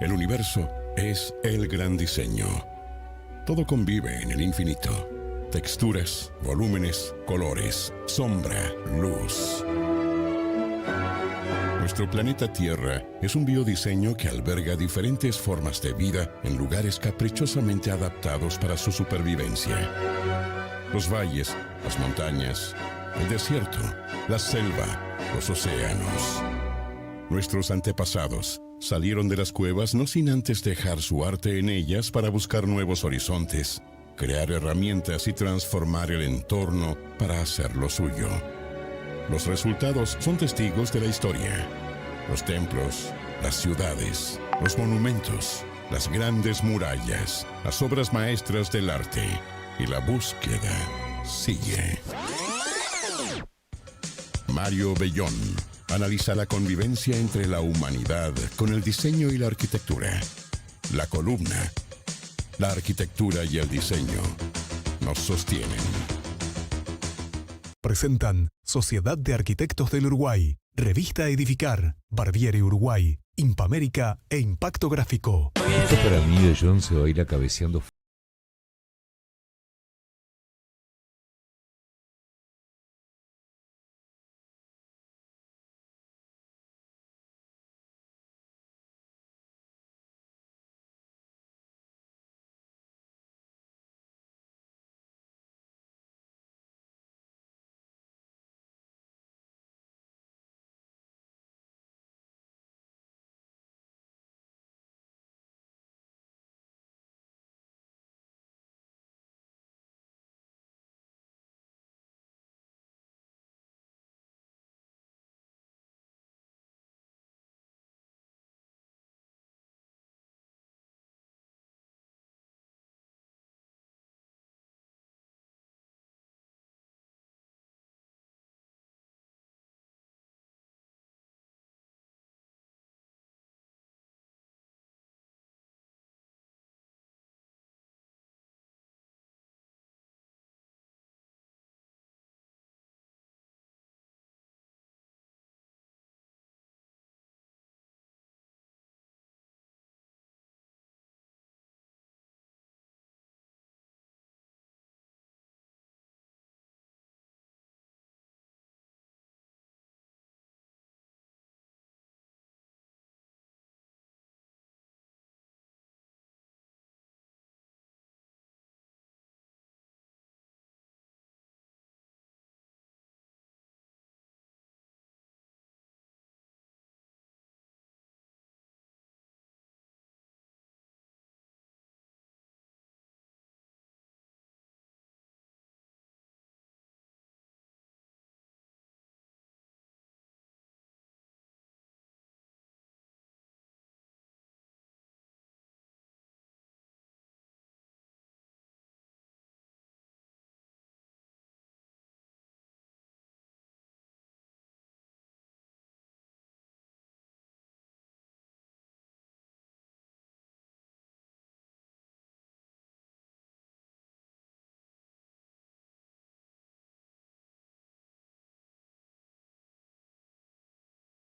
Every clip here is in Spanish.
El universo es el gran diseño. Todo convive en el infinito. Texturas, volúmenes, colores, sombra, luz. Nuestro planeta Tierra es un biodiseño que alberga diferentes formas de vida en lugares caprichosamente adaptados para su supervivencia. Los valles, las montañas, el desierto, la selva, los océanos. Nuestros antepasados salieron de las cuevas no sin antes dejar su arte en ellas para buscar nuevos horizontes, crear herramientas y transformar el entorno para hacerlo suyo. Los resultados son testigos de la historia. Los templos, las ciudades, los monumentos, las grandes murallas, las obras maestras del arte. Y la búsqueda sigue. Mario Bellón analiza la convivencia entre la humanidad con el diseño y la arquitectura. La columna, la arquitectura y el diseño nos sostienen. Presentan Sociedad de Arquitectos del Uruguay, Revista Edificar, Barbieri Uruguay, Impamérica e Impacto Gráfico. Esto para mí de John se va a ir cabeceando.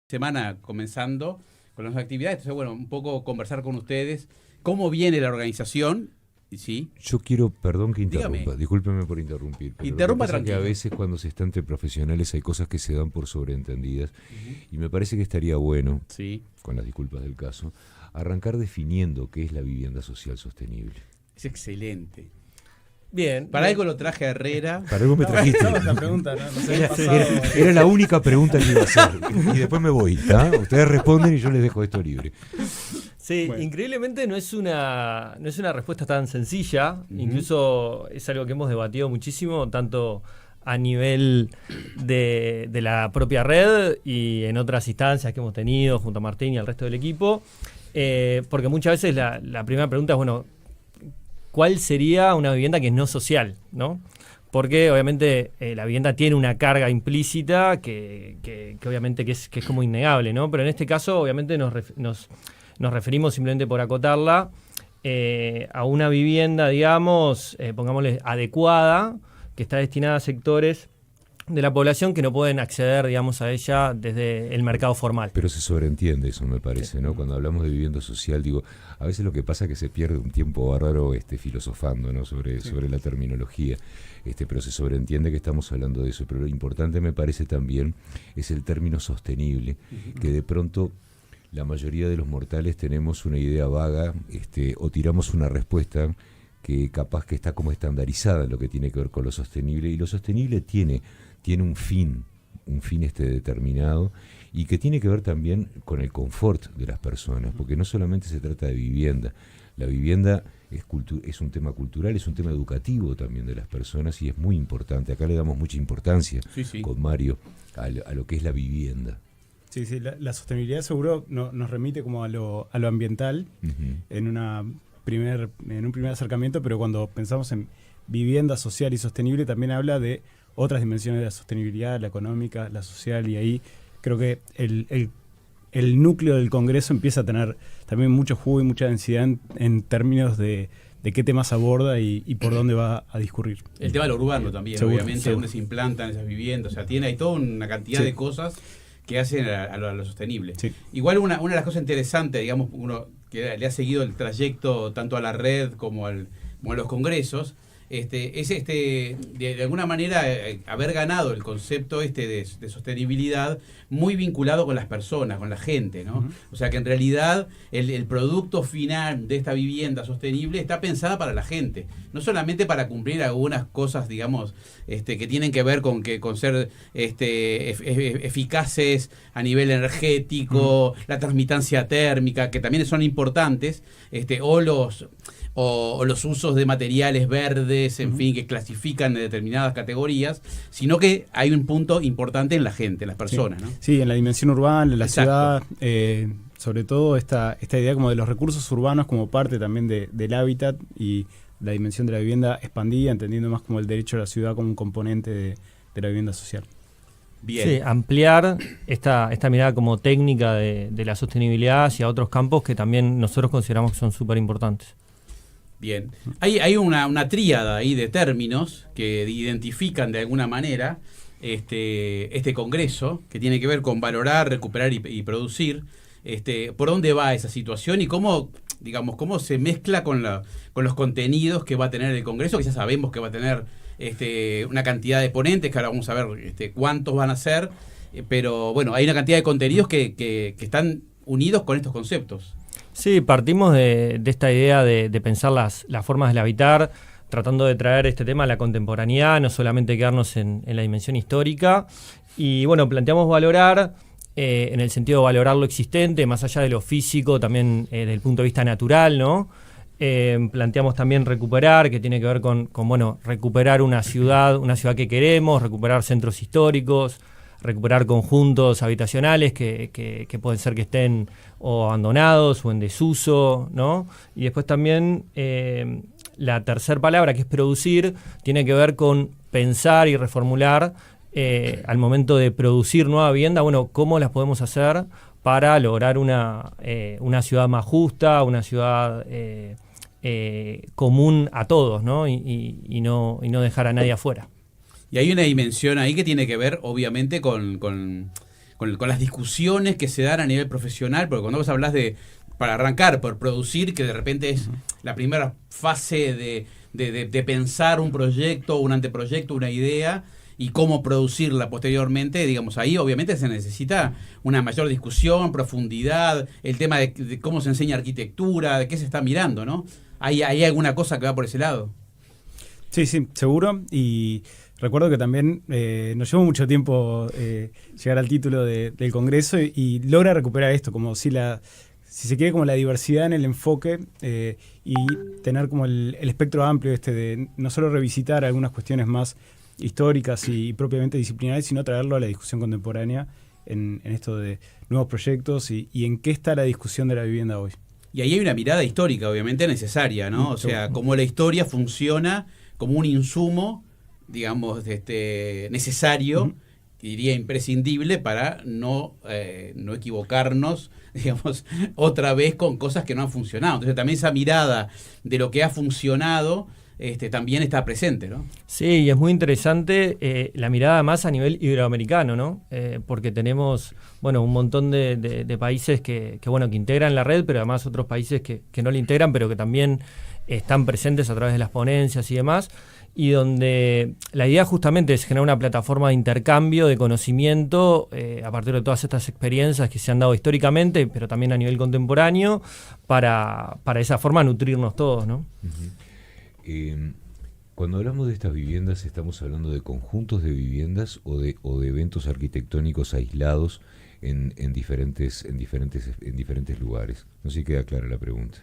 Semana comenzando con las actividades, entonces bueno, un poco conversar con ustedes, cómo viene la organización, ¿sí? Yo quiero, perdón que interrumpa, Dígame. Discúlpeme por interrumpir. Pero Interrumpa lo que pasa es que tranquilo. a veces cuando se está entre profesionales hay cosas que se dan por sobreentendidas y me parece que estaría bueno, Sí, con las disculpas del caso, arrancar definiendo qué es la vivienda social sostenible. es excelente. Bien. Para algo lo traje a Herrera. Para algo me trajiste. La pregunta, ¿no? Nos había Era, pasado. era la única pregunta que iba a hacer. Y después me voy, ¿tá? Ustedes responden y yo les dejo esto libre. Sí, Bueno. increíblemente no es una respuesta tan sencilla. Incluso es algo que hemos debatido muchísimo, tanto a nivel de la propia red y en otras instancias que hemos tenido junto a Martín y al resto del equipo. Porque muchas veces la primera pregunta es, bueno, ¿cuál sería una vivienda que es no social, ¿no? Porque obviamente la vivienda tiene una carga implícita que obviamente que es como innegable, ¿no? Pero en este caso obviamente nos referimos, simplemente por acotarla, a una vivienda, digamos, pongámosle, adecuada, que está destinada a sectores de la población que no pueden acceder, digamos, a ella desde el mercado formal. Pero se sobreentiende eso, me parece, ¿no? Cuando hablamos de vivienda social, digo, a veces lo que pasa es que se pierde un tiempo bárbaro filosofando, ¿no? sobre la terminología, pero se sobreentiende que estamos hablando de eso. Pero lo importante me parece también es el término sostenible, que de pronto la mayoría de los mortales tenemos una idea vaga, o tiramos una respuesta que capaz que está como estandarizada en lo que tiene que ver con lo sostenible, y lo sostenible tiene un fin determinado, y que tiene que ver también con el confort de las personas, porque no solamente se trata de vivienda. La vivienda es un tema cultural, es un tema educativo también de las personas, y es muy importante. Acá le damos mucha importancia con Mario a lo que es la vivienda. Sí, la sostenibilidad seguro nos remite como a lo ambiental en un primer acercamiento, pero cuando pensamos en vivienda social y sostenible también habla de otras dimensiones de la sostenibilidad, la económica, la social, y ahí creo que el núcleo del Congreso empieza a tener también mucho jugo y mucha densidad en términos de qué temas aborda y por dónde va a discurrir. El tema de lo urbano también, seguro, obviamente, seguro. donde se implantan esas viviendas, o sea, hay toda una cantidad de cosas que hacen a lo sostenible. Sí. Igual una de las cosas interesantes, digamos, uno que le ha seguido el trayecto tanto a la red como a los congresos, es de alguna manera haber ganado el concepto de sostenibilidad muy vinculado con las personas, con la gente, ¿no? O sea que en realidad el producto final de esta vivienda sostenible está pensada para la gente, no solamente para cumplir algunas cosas, digamos, que tienen que ver con ser eficaces a nivel energético, la transmitancia térmica, que también son importantes, o los usos de materiales verdes, en fin, que clasifican en determinadas categorías, sino que hay un punto importante en la gente, en las personas, ¿no? Sí, en la dimensión urbana, en la ciudad, sobre todo esta idea como de los recursos urbanos como parte también del hábitat, y la dimensión de la vivienda expandida, entendiendo más como el derecho a la ciudad como un componente de la vivienda social. Bien. Sí, ampliar esta mirada como técnica de la sostenibilidad hacia otros campos que también nosotros consideramos que son súper importantes. Bien. Hay una tríada ahí de términos que identifican de alguna manera este congreso, que tiene que ver con valorar, recuperar y producir. ¿Por dónde va esa situación y cómo se mezcla con los contenidos que va a tener el congreso, que ya sabemos que va a tener una cantidad de ponentes, que ahora vamos a ver cuántos van a ser, pero bueno, hay una cantidad de contenidos que están unidos con estos conceptos. Sí, partimos de esta idea de pensar las formas del habitar, tratando de traer este tema a la contemporaneidad, no solamente quedarnos en la dimensión histórica. Y bueno, planteamos valorar, en el sentido de valorar lo existente, más allá de lo físico, también desde el punto de vista natural, ¿no? Planteamos también recuperar, que tiene que ver con recuperar una ciudad que queremos, recuperar centros históricos, recuperar conjuntos habitacionales que pueden ser que estén o abandonados o en desuso, ¿no? Y después también la tercera palabra, que es producir, tiene que ver con pensar y reformular al momento de producir nueva vivienda, cómo las podemos hacer para lograr una ciudad más justa, una ciudad común a todos, ¿no? Y no dejar a nadie afuera. Y hay una dimensión ahí que tiene que ver, obviamente, con las discusiones que se dan a nivel profesional, porque cuando vos hablás para arrancar, por producir, que de repente es la primera fase de pensar un proyecto, un anteproyecto, una idea, y cómo producirla posteriormente, digamos, ahí obviamente se necesita una mayor discusión, profundidad, el tema de cómo se enseña arquitectura, de qué se está mirando, ¿no? ¿Hay alguna cosa que va por ese lado? Sí, seguro, y recuerdo que también nos llevó mucho tiempo llegar al título del Congreso y logra recuperar esto, como si se quiere, como la diversidad en el enfoque y tener como el espectro amplio de no solo revisitar algunas cuestiones más históricas y propiamente disciplinares, sino traerlo a la discusión contemporánea en esto de nuevos proyectos y en qué está la discusión de la vivienda hoy. Y ahí hay una mirada histórica, obviamente, necesaria, ¿no? O sea, cómo la historia funciona como un insumo, digamos, necesario, diría imprescindible, para no equivocarnos, digamos, otra vez con cosas que no han funcionado. Entonces también esa mirada de lo que ha funcionado también está presente, ¿no? Sí, y es muy interesante la mirada más a nivel iberoamericano, ¿no? Porque tenemos, bueno, un montón de países que integran la red, pero además otros países que no la integran, pero que también están presentes a través de las ponencias y demás, y donde la idea justamente es generar una plataforma de intercambio de conocimiento a partir de todas estas experiencias que se han dado históricamente, pero también a nivel contemporáneo, para de esa forma nutrirnos todos, ¿no? Cuando hablamos de estas viviendas, ¿estamos hablando de conjuntos de viviendas o de eventos arquitectónicos aislados en diferentes lugares? No sé si queda clara la pregunta.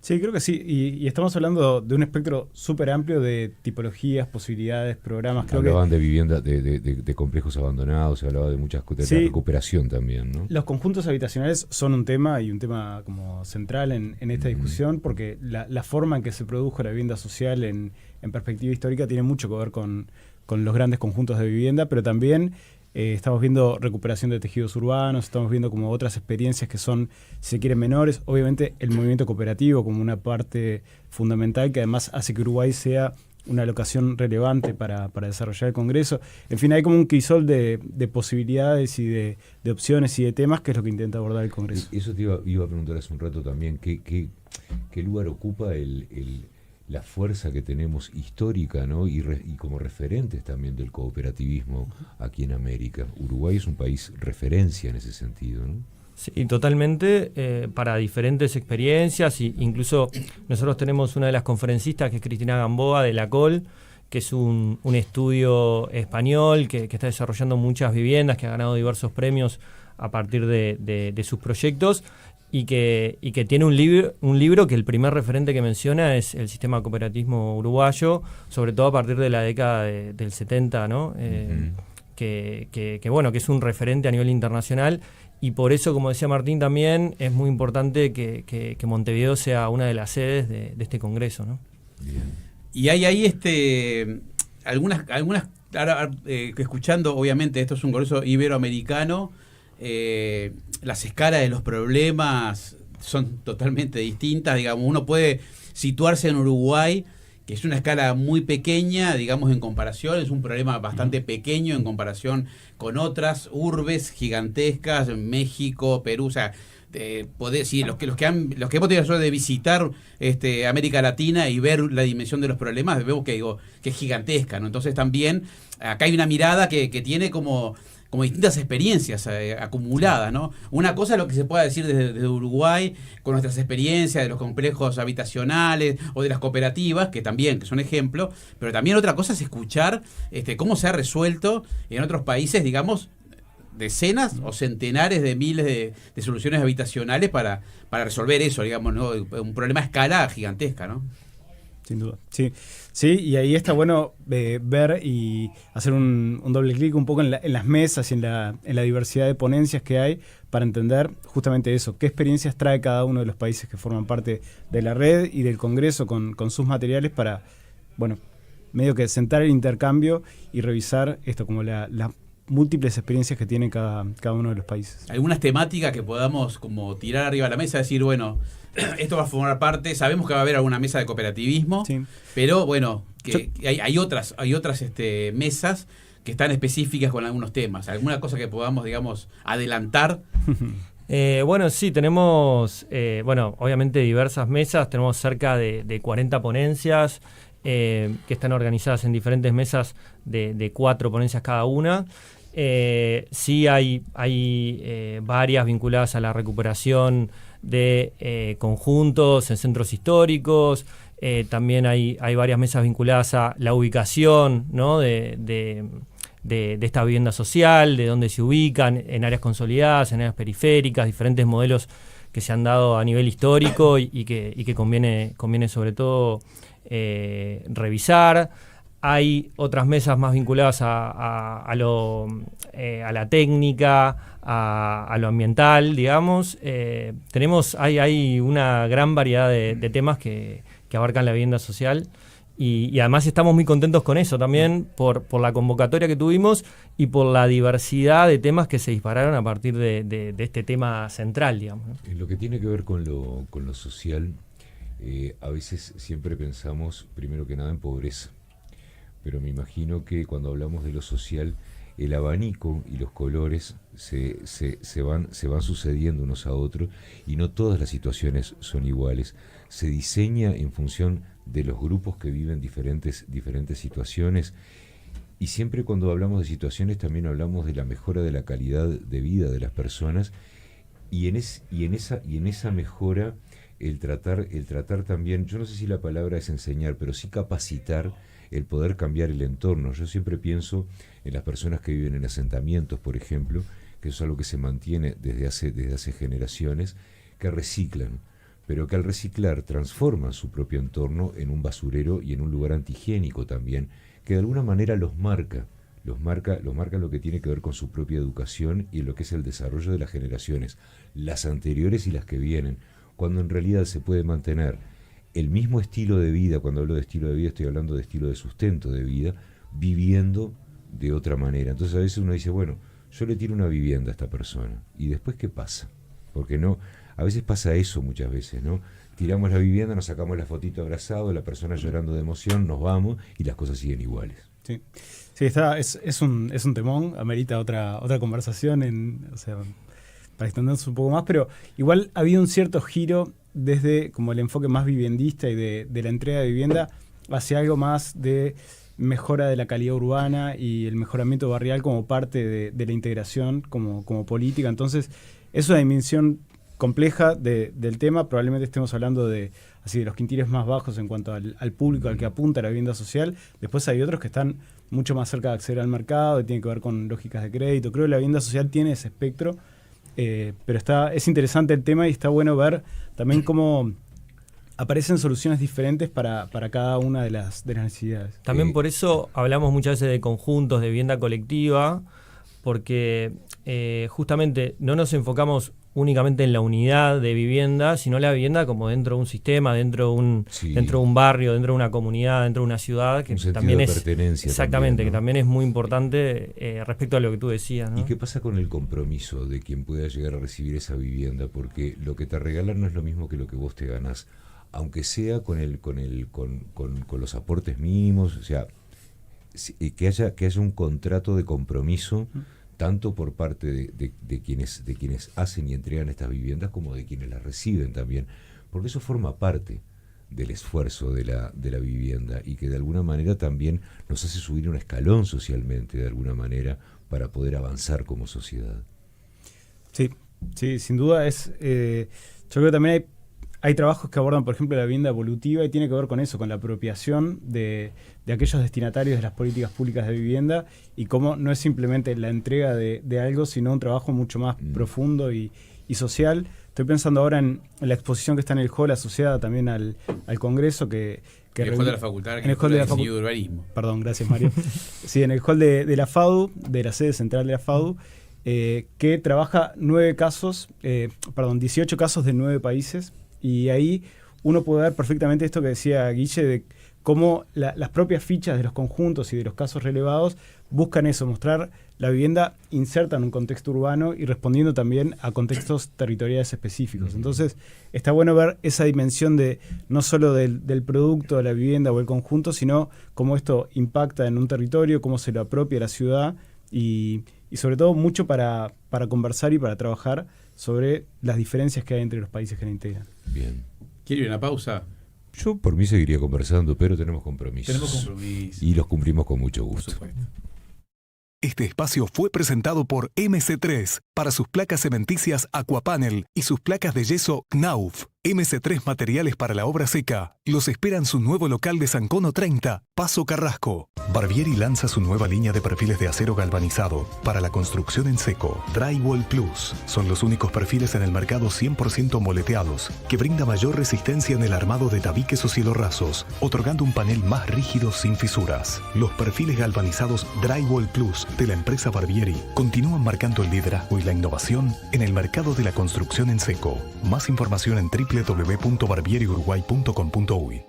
Sí, creo que sí. Y estamos hablando de un espectro súper amplio de tipologías, posibilidades, programas. Hablaban de viviendas, de complejos abandonados, se hablaba de muchas cosas, de la recuperación también, ¿no? Los conjuntos habitacionales son un tema, y un tema como central en esta discusión, porque la forma en que se produjo la vivienda social en perspectiva histórica tiene mucho que ver con los grandes conjuntos de vivienda, pero también estamos viendo recuperación de tejidos urbanos, estamos viendo como otras experiencias que son, si se quieren, menores. Obviamente el movimiento cooperativo como una parte fundamental que además hace que Uruguay sea una locación relevante para desarrollar el Congreso. En fin, hay como un crisol de posibilidades y de opciones y de temas que es lo que intenta abordar el Congreso. Eso te iba a preguntar hace un rato también, ¿qué lugar ocupa la fuerza que tenemos histórica, ¿no? y como referentes también del cooperativismo aquí en América? Uruguay es un país referencia en ese sentido, ¿no? Sí, totalmente, para diferentes experiencias, y incluso nosotros tenemos una de las conferencistas que es Cristina Gamboa de la COL, que es un estudio español que está desarrollando muchas viviendas, que ha ganado diversos premios a partir de sus proyectos, y que tiene un libro que el primer referente que menciona es el sistema de cooperativismo uruguayo, sobre todo a partir de la década del 70, ¿no? Que es un referente a nivel internacional, y por eso, como decía Martín también, es muy importante que Montevideo sea una de las sedes de este congreso, ¿no? Bien. Y hay ahí algunas ahora, escuchando, obviamente esto es un congreso iberoamericano, las escalas de los problemas son totalmente distintas. Digamos, uno puede situarse en Uruguay, que es una escala muy pequeña, digamos, en comparación, es un problema bastante pequeño en comparación con otras urbes gigantescas, México, Perú, o sea, sí, los que hemos tenido la suerte de visitar América Latina y ver la dimensión de los problemas, vemos que es gigantesca, ¿no? Entonces también acá hay una mirada que tiene como distintas experiencias acumuladas, ¿no? Una cosa es lo que se pueda decir desde Uruguay, con nuestras experiencias de los complejos habitacionales o de las cooperativas, que son ejemplo, pero también otra cosa es escuchar cómo se ha resuelto en otros países, digamos, decenas o centenares de miles de soluciones habitacionales para resolver eso, digamos, ¿no? Un problema a escala gigantesca, ¿no? Sin duda, sí. Sí, y ahí está bueno ver y hacer un doble clic un poco en las mesas y en la diversidad de ponencias que hay para entender justamente eso, qué experiencias trae cada uno de los países que forman parte de la red y del Congreso con sus materiales para, medio que sentar el intercambio y revisar esto como las múltiples experiencias que tiene cada uno de los países. Algunas temáticas que podamos como tirar arriba de la mesa, decir, bueno, esto va a formar parte, sabemos que va a haber alguna mesa de cooperativismo, sí, pero bueno, hay otras mesas que están específicas con algunos temas. ¿Alguna cosa que podamos, digamos, adelantar? Sí, tenemos, obviamente diversas mesas, tenemos cerca de 40 ponencias que están organizadas en diferentes mesas de 4 ponencias cada una. Sí hay varias vinculadas a la recuperación de conjuntos en centros históricos. También hay varias mesas vinculadas a la ubicación, ¿no? de esta vivienda social, de dónde se ubican, en áreas consolidadas, en áreas periféricas, diferentes modelos que se han dado a nivel histórico y que conviene sobre todo revisar. Hay otras mesas más vinculadas a la técnica, a lo ambiental, digamos. Hay una gran variedad de temas que abarcan la vivienda social, y además estamos muy contentos con eso también, por la convocatoria que tuvimos y por la diversidad de temas que se dispararon a partir de este tema central, digamos, ¿no? En lo que tiene que ver con lo social, A veces siempre pensamos, primero que nada, en pobreza, pero me imagino que cuando hablamos de lo social, el abanico y los colores se van sucediendo unos a otros, y no todas las situaciones son iguales. Se diseña en función de los grupos que viven diferentes situaciones, y siempre cuando hablamos de situaciones también hablamos de la mejora de la calidad de vida de las personas, y en esa mejora el tratar también, yo no sé si la palabra es enseñar, pero sí capacitar, el poder cambiar el entorno. Yo siempre pienso en las personas que viven en asentamientos, por ejemplo, que eso es algo que se mantiene desde hace generaciones, que reciclan, pero que al reciclar transforman su propio entorno en un basurero y en un lugar antihigiénico también, que de alguna manera los marca lo que tiene que ver con su propia educación y lo que es el desarrollo de las generaciones, las anteriores y las que vienen, cuando en realidad se puede mantener el mismo estilo de vida. Cuando hablo de estilo de vida estoy hablando de estilo de sustento de vida, viviendo de otra manera. Entonces a veces uno dice, bueno, yo le tiro una vivienda a esta persona, ¿y después qué pasa? Porque no, a veces pasa eso muchas veces, ¿no? Tiramos la vivienda, nos sacamos la fotito abrazado, la persona llorando de emoción, nos vamos y las cosas siguen iguales. Sí, es un temón, amerita otra conversación, para extendernos un poco más, pero igual ha habido un cierto giro desde como el enfoque más viviendista y de la entrega de vivienda hacia algo más de mejora de la calidad urbana y el mejoramiento barrial como parte de la integración como política. Entonces es una dimensión compleja del tema. Probablemente estemos hablando de los quintiles más bajos en cuanto al público al que apunta la vivienda social. Después hay otros que están mucho más cerca de acceder al mercado y tienen que ver con lógicas de crédito. Creo que la vivienda social tiene ese espectro, pero es interesante el tema y está bueno ver también cómo aparecen soluciones diferentes para cada una de las necesidades. También por eso hablamos muchas veces de conjuntos de vivienda colectiva, porque justamente no nos enfocamos únicamente en la unidad de vivienda, sino la vivienda como dentro de un sistema, dentro de un barrio, dentro de una comunidad, dentro de una ciudad, que también es pertenencia. Exactamente, también, ¿no? Que también es muy importante respecto a lo que tú decías, ¿no? ¿Y qué pasa con el compromiso de quien pueda llegar a recibir esa vivienda? Porque lo que te regalan no es lo mismo que lo que vos te ganás, aunque sea con los aportes mínimos, o sea, que haya un contrato de compromiso, tanto por parte de quienes hacen y entregan estas viviendas como de quienes las reciben también, porque eso forma parte del esfuerzo de la vivienda y que de alguna manera también nos hace subir un escalón socialmente, de alguna manera, para poder avanzar como sociedad. Sí, sin duda yo creo que también hay trabajos que abordan, por ejemplo, la vivienda evolutiva y tiene que ver con eso, con la apropiación de aquellos destinatarios de las políticas públicas de vivienda y cómo no es simplemente la entrega de algo, sino un trabajo mucho más profundo y social. Estoy pensando ahora en la exposición que está en el hall asociada también al Congreso que en el hall de la facultad, en el hall de urbanismo. Perdón, gracias Mario. Sí, en el hall de la FADU, de la sede central de la FADU, que trabaja 18 casos de 9 países. Y ahí uno puede ver perfectamente esto que decía Guille, de cómo las propias fichas de los conjuntos y de los casos relevados buscan eso, mostrar la vivienda inserta en un contexto urbano y respondiendo también a contextos territoriales específicos. Entonces está bueno ver esa dimensión de no solo del producto de la vivienda o el conjunto, sino cómo esto impacta en un territorio, cómo se lo apropia la ciudad y sobre todo mucho para conversar y para trabajar sobre las diferencias que hay entre los países que la integran. Bien. ¿Quiere ir a una pausa? Yo por mí seguiría conversando, pero tenemos compromisos. Y los cumplimos con mucho gusto. Este espacio fue presentado por MC3 para sus placas cementicias Aquapanel y sus placas de yeso Knauf. MC3 Materiales para la obra seca. Los esperan su nuevo local de San Cono 30, Paso Carrasco. Barbieri lanza su nueva línea de perfiles de acero galvanizado para la construcción en seco. Drywall Plus. Son los únicos perfiles en el mercado 100% moleteados que brinda mayor resistencia en el armado de tabiques o cielorrasos, otorgando un panel más rígido sin fisuras. Los perfiles galvanizados Drywall Plus de la empresa Barbieri continúan marcando el liderazgo y la innovación en el mercado de la construcción en seco. Más información en www.barbieriuruguay.com.uy.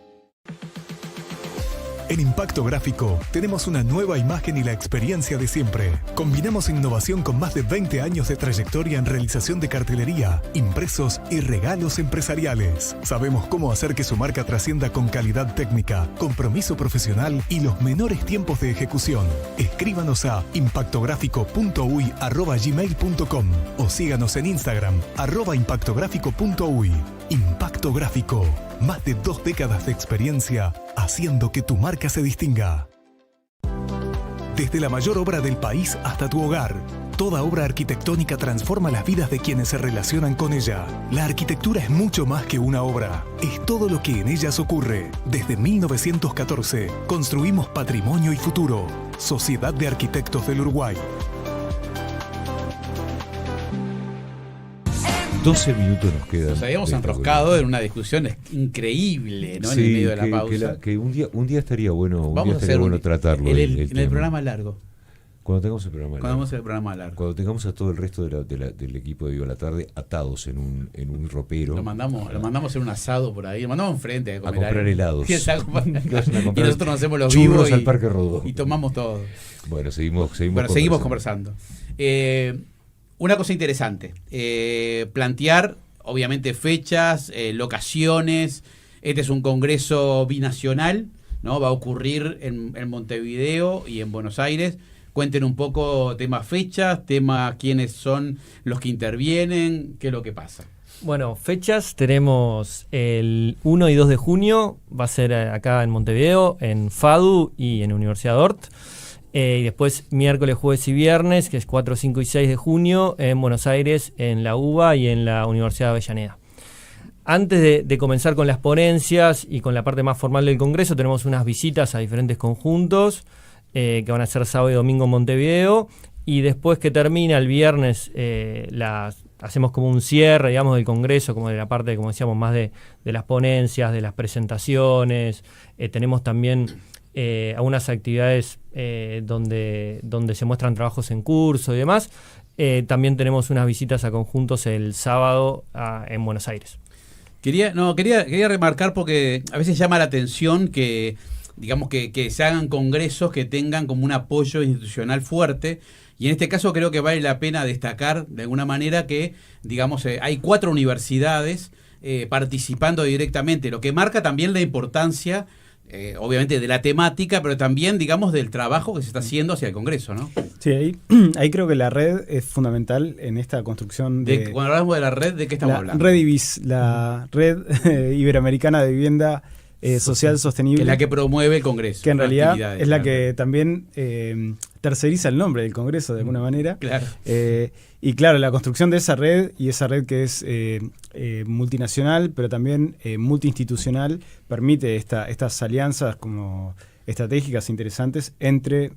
En Impacto Gráfico tenemos una nueva imagen y la experiencia de siempre. Combinamos innovación con más de 20 años de trayectoria en realización de cartelería, impresos y regalos empresariales. Sabemos cómo hacer que su marca trascienda con calidad técnica, compromiso profesional y los menores tiempos de ejecución. Escríbanos a impactográfico.uy@gmail.com o síganos en Instagram @impactográfico.uy. Impacto Gráfico. Más de 2 décadas de experiencia haciendo que tu marca se distinga. Desde la mayor obra del país hasta tu hogar, toda obra arquitectónica transforma las vidas de quienes se relacionan con ella. La arquitectura es mucho más que una obra, es todo lo que en ellas ocurre. Desde 1914, construimos patrimonio y futuro. Sociedad de Arquitectos del Uruguay. 12 minutos nos quedan. Nos habíamos enroscado en una discusión increíble, ¿no? Sí, en el medio de la pausa. Que un día estaría bueno, Vamos a hacer tratarlo. En el programa largo. Cuando tengamos el programa largo. Cuando tengamos a todo el resto del equipo de Viva la Tarde atados en un ropero. Lo mandamos en un asado por ahí. Lo mandamos enfrente a comprar helados. Y nosotros nos hacemos los churros vivos al Parque Rodó. Y tomamos todo. Bueno, seguimos conversando. Una cosa interesante, plantear obviamente fechas, locaciones. Este es un congreso binacional, ¿no? Va a ocurrir en Montevideo y en Buenos Aires. Cuenten un poco tema fechas, tema quiénes son los que intervienen, qué es lo que pasa. Bueno, fechas tenemos el 1 y 2 de junio, va a ser acá en Montevideo, en FADU y en Universidad Dort. Y después miércoles, jueves y viernes, que es 4, 5 y 6 de junio, en Buenos Aires, en la UBA y en la Universidad de Avellaneda. Antes de comenzar con las ponencias y con la parte más formal del Congreso, tenemos unas visitas a diferentes conjuntos que van a ser sábado y domingo en Montevideo. Y después que termina el viernes, hacemos como un cierre, digamos, del Congreso, como de la parte, como decíamos, más de las ponencias, de las presentaciones. Tenemos también algunas actividades donde se muestran trabajos en curso y demás. También tenemos unas visitas a conjuntos el sábado en Buenos Aires. Quería remarcar porque a veces llama la atención que, digamos, que se hagan congresos que tengan como un apoyo institucional fuerte. Y en este caso creo que vale la pena destacar de alguna manera que, digamos, hay 4 universidades participando directamente, lo que marca también la importancia obviamente de la temática, pero también, digamos, del trabajo que se está haciendo hacia el Congreso, ¿no? Sí, ahí creo que la red es fundamental en esta construcción de... Cuando hablamos de la red, ¿de qué estamos hablando? La red Iberoamericana de Vivienda Social Sostenible. Que es la que promueve el Congreso. Que en realidad es la que también terceriza el nombre del Congreso de alguna manera. Claro. Y claro, la construcción de esa red, y esa red que es multinacional, pero también multiinstitucional, permite estas alianzas como estratégicas interesantes entre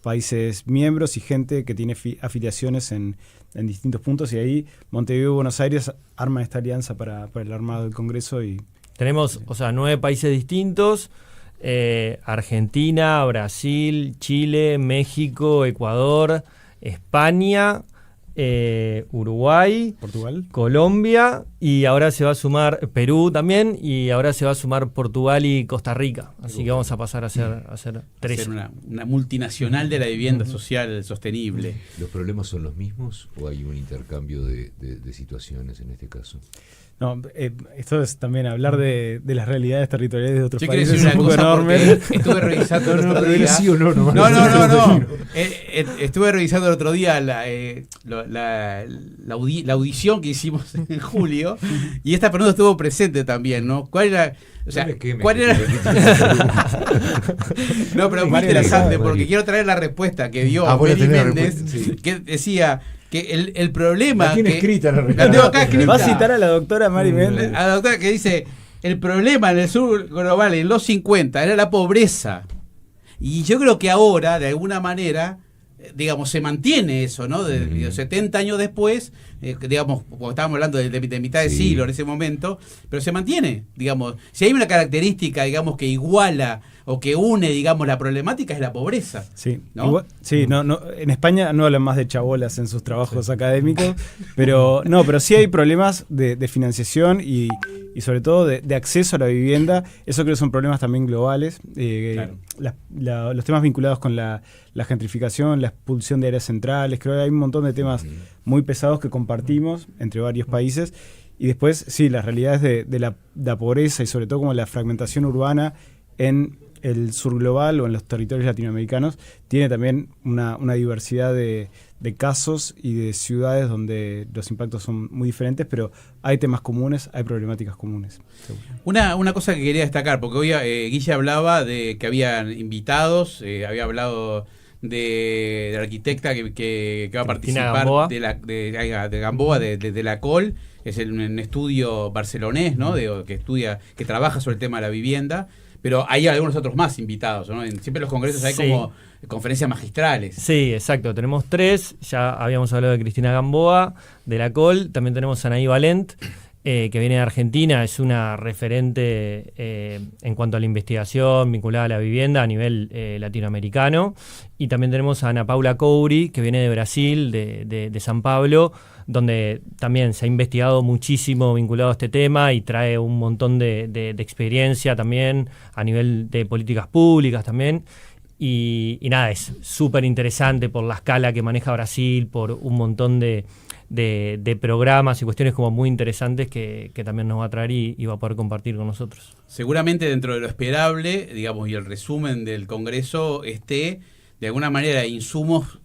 países miembros y gente que tiene afiliaciones en distintos puntos. Y ahí Montevideo y Buenos Aires arman esta alianza para el armado del Congreso. Y tenemos, 9 países distintos: Argentina, Brasil, Chile, México, Ecuador, España, Uruguay, Portugal, Colombia, y ahora se va a sumar Perú también, y ahora se va a sumar Portugal y Costa Rica. Así que vamos a pasar a ser 3. Ser una multinacional de la vivienda social sostenible. ¿Los problemas son los mismos o hay un intercambio de situaciones en este caso? No, esto es también hablar de las realidades territoriales de otros países. Decir una cosa enorme. Estuve revisando el otro día. Sí o no. Estuve revisando el otro día la audición que hicimos en julio, y esta pregunta estuvo presente también, ¿no? ¿Cuál era? O sea, ¿cuál era? No, pero es muy interesante porque quiero traer la respuesta que dio Mary Méndez, que decía que el problema... La tiene escrita la respuesta. La tengo acá escrita. Va a citar a la doctora Mary Méndez. A la doctora que dice: el problema en el sur global en los 50 era la pobreza. Y yo creo que ahora, de alguna manera, digamos, se mantiene eso, ¿no? De 70 años después, digamos, porque estábamos hablando de mitad de siglo en ese momento, pero se mantiene, digamos. Si hay una característica, digamos, que iguala o que une, digamos, la problemática es la pobreza. Sí, ¿no? Igual, sí, no, en España no hablan más de chabolas en sus trabajos académicos, pero sí hay problemas de financiación y sobre todo de acceso a la vivienda. Eso creo que son problemas también globales. Claro. Los temas vinculados con la gentrificación, la expulsión de áreas centrales, creo que hay un montón de temas muy pesados que compartimos entre varios países. Y después, sí, las realidades de la pobreza y sobre todo como la fragmentación urbana en el sur global o en los territorios latinoamericanos tiene también una diversidad de casos y de ciudades donde los impactos son muy diferentes, pero hay temas comunes, hay problemáticas comunes. Una cosa que quería destacar, porque hoy Guille hablaba de que habían invitados, había hablado de la arquitecta que va a participar de Gamboa, de la COL, es un estudio barcelonés, ¿no? Que trabaja sobre el tema de la vivienda. Pero hay algunos otros más invitados, ¿no? Siempre en los congresos hay como conferencias magistrales. Sí, exacto. Tenemos 3. Ya habíamos hablado de Cristina Gamboa, de la COL. También tenemos a Anaí Valent, que viene de Argentina. Es una referente en cuanto a la investigación vinculada a la vivienda a nivel latinoamericano. Y también tenemos a Ana Paula Couri, que viene de Brasil, de San Pablo, donde también se ha investigado muchísimo vinculado a este tema y trae un montón de experiencia también a nivel de políticas públicas también. Y nada, es súper interesante por la escala que maneja Brasil, por un montón de programas y cuestiones como muy interesantes que también nos va a traer y va a poder compartir con nosotros. Seguramente dentro de lo esperable, digamos, y el resumen del Congreso esté, de alguna manera, insumos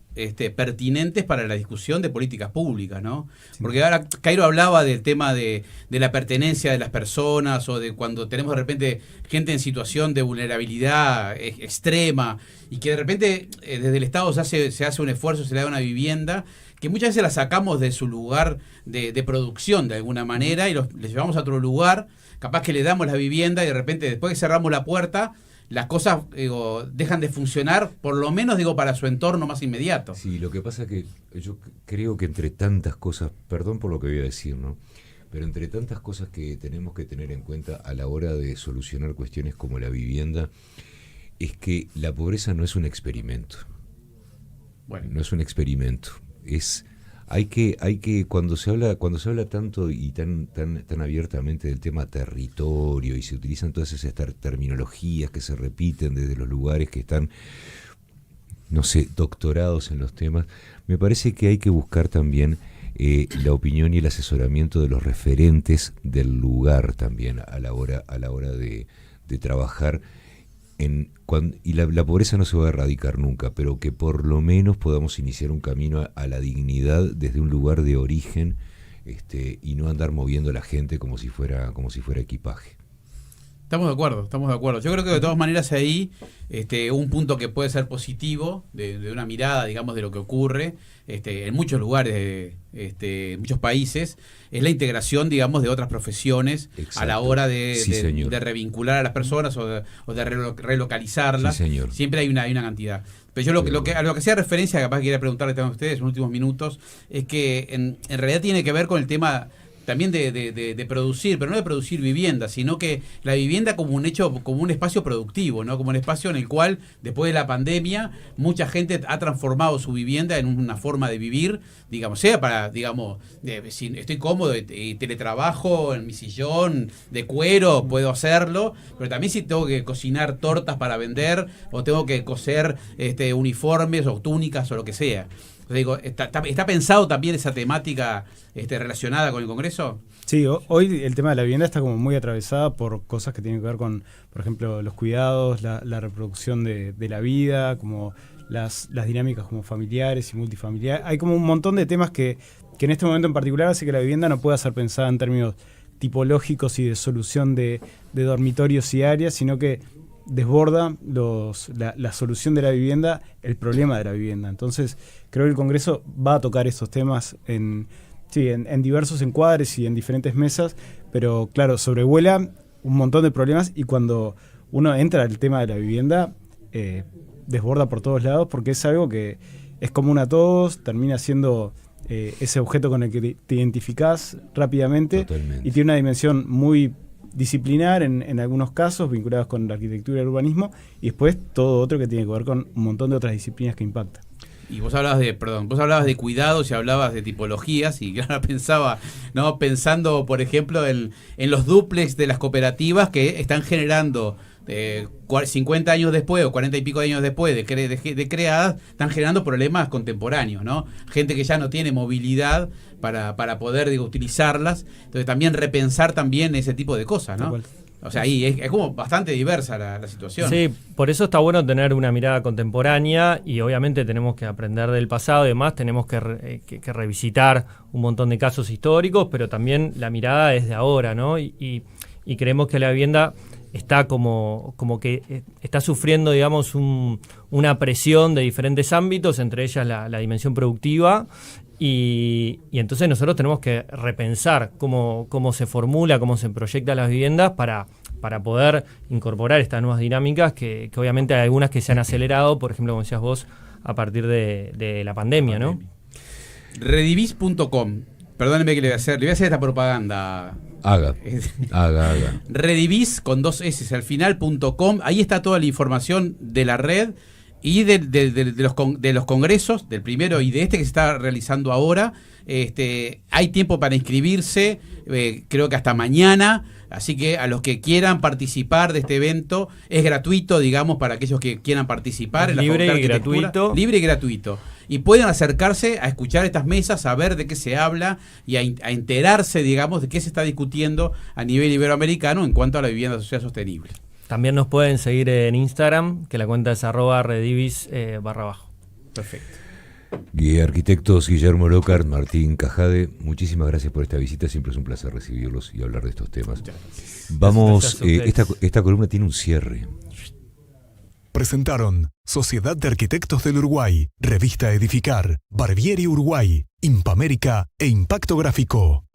pertinentes para la discusión de políticas públicas, ¿no? Sí. Porque ahora Cairo hablaba del tema de la pertenencia de las personas o de cuando tenemos de repente gente en situación de vulnerabilidad extrema y que de repente desde el Estado se hace un esfuerzo, se le da una vivienda que muchas veces la sacamos de su lugar de producción de alguna manera y les llevamos a otro lugar, capaz que le damos la vivienda y de repente después que cerramos la puerta las cosas dejan de funcionar, por lo menos para su entorno más inmediato. Sí, lo que pasa que yo creo que entre tantas cosas, perdón por lo que voy a decir, ¿no? Pero entre tantas cosas que tenemos que tener en cuenta a la hora de solucionar cuestiones como la vivienda, es que la pobreza no es un experimento. Bueno. No es un experimento. Hay que cuando se habla tanto y tan abiertamente del tema territorio y se utilizan todas esas terminologías que se repiten desde los lugares que están, no sé, doctorados en los temas, me parece que hay que buscar también la opinión y el asesoramiento de los referentes del lugar también a la hora de trabajar. Y la pobreza no se va a erradicar nunca, pero que por lo menos podamos iniciar un camino a la dignidad desde un lugar de origen, y no andar moviendo a la gente como si fuera equipaje. Estamos de acuerdo. Yo creo que de todas maneras ahí un punto que puede ser positivo de una mirada, digamos, de lo que ocurre en muchos lugares, en muchos países, es la integración, digamos, de otras profesiones. Exacto. A la hora de revincular a las personas o de relocalizarlas. Sí, señor. Siempre hay una cantidad. Pero yo a lo que hacía referencia, capaz que quería preguntarle también a ustedes en los últimos minutos, es que en realidad tiene que ver con el tema también de producir, pero no de producir vivienda, sino que la vivienda como un espacio productivo, ¿no? Como un espacio en el cual, después de la pandemia, mucha gente ha transformado su vivienda en una forma de vivir, digamos, sea para, digamos, si estoy cómodo y teletrabajo en mi sillón de cuero, puedo hacerlo, pero también si tengo que cocinar tortas para vender, o tengo que coser uniformes o túnicas o lo que sea. Digo, ¿está pensado también esa temática relacionada con el Congreso? Sí, hoy el tema de la vivienda está como muy atravesada por cosas que tienen que ver con, por ejemplo, los cuidados, la reproducción de la vida, como las dinámicas como familiares y multifamiliares. Hay como un montón de temas que en este momento en particular hace que la vivienda no pueda ser pensada en términos tipológicos y de solución de dormitorios y áreas, sino que desborda la solución de la vivienda, el problema de la vivienda. Entonces, creo que el Congreso va a tocar estos temas en diversos encuadres y en diferentes mesas, pero claro, sobrevuela un montón de problemas y cuando uno entra al tema de la vivienda, desborda por todos lados porque es algo que es común a todos, termina siendo ese objeto con el que te identificás rápidamente. Totalmente. Y tiene una dimensión muy disciplinar en algunos casos, vinculados con la arquitectura y el urbanismo, y después todo otro que tiene que ver con un montón de otras disciplinas que impactan. Y vos hablabas de cuidados y hablabas de tipologías, y claro, pensando, por ejemplo, en los dúplex de las cooperativas que están generando 50 años después o 40 y pico de años después de creadas, están generando problemas contemporáneos, ¿no? Gente que ya no tiene movilidad para poder utilizarlas. Entonces también repensar también ese tipo de cosas, ¿no? O sea, ahí es como bastante diversa la situación. Sí, por eso está bueno tener una mirada contemporánea, y obviamente tenemos que aprender del pasado y demás, tenemos que revisitar un montón de casos históricos, pero también la mirada es de ahora, ¿no? Y creemos que la vivienda está como que está sufriendo, digamos, una presión de diferentes ámbitos, entre ellas la dimensión productiva, y entonces nosotros tenemos que repensar cómo se formula, cómo se proyectan las viviendas para poder incorporar estas nuevas dinámicas que obviamente hay algunas que se han acelerado, por ejemplo, como decías vos, a partir de la pandemia, ¿no? Redivis.com. Perdónenme que le voy a hacer esta propaganda. Haga. Redivis con 2 S al final.com. Ahí está toda la información de la red y de los congresos, del primero y de este que se está realizando ahora. Hay tiempo para inscribirse, creo que hasta mañana. Así que a los que quieran participar de este evento, es gratuito, digamos, para aquellos que quieran participar. En la libre Facultad y de Arquitectura. gratuito. Libre y gratuito. Y pueden acercarse a escuchar estas mesas, a ver de qué se habla y a enterarse, digamos, de qué se está discutiendo a nivel iberoamericano en cuanto a la vivienda social sostenible. También nos pueden seguir en Instagram, que la cuenta es @redivis_. Perfecto. Guía Arquitectos Guillermo Lockhart, Martín Cajade, muchísimas gracias por esta visita, siempre es un placer recibirlos y hablar de estos temas. Vamos, esta columna tiene un cierre. Presentaron Sociedad de Arquitectos del Uruguay, Revista Edificar, Barbieri Uruguay, Impamérica e Impacto Gráfico.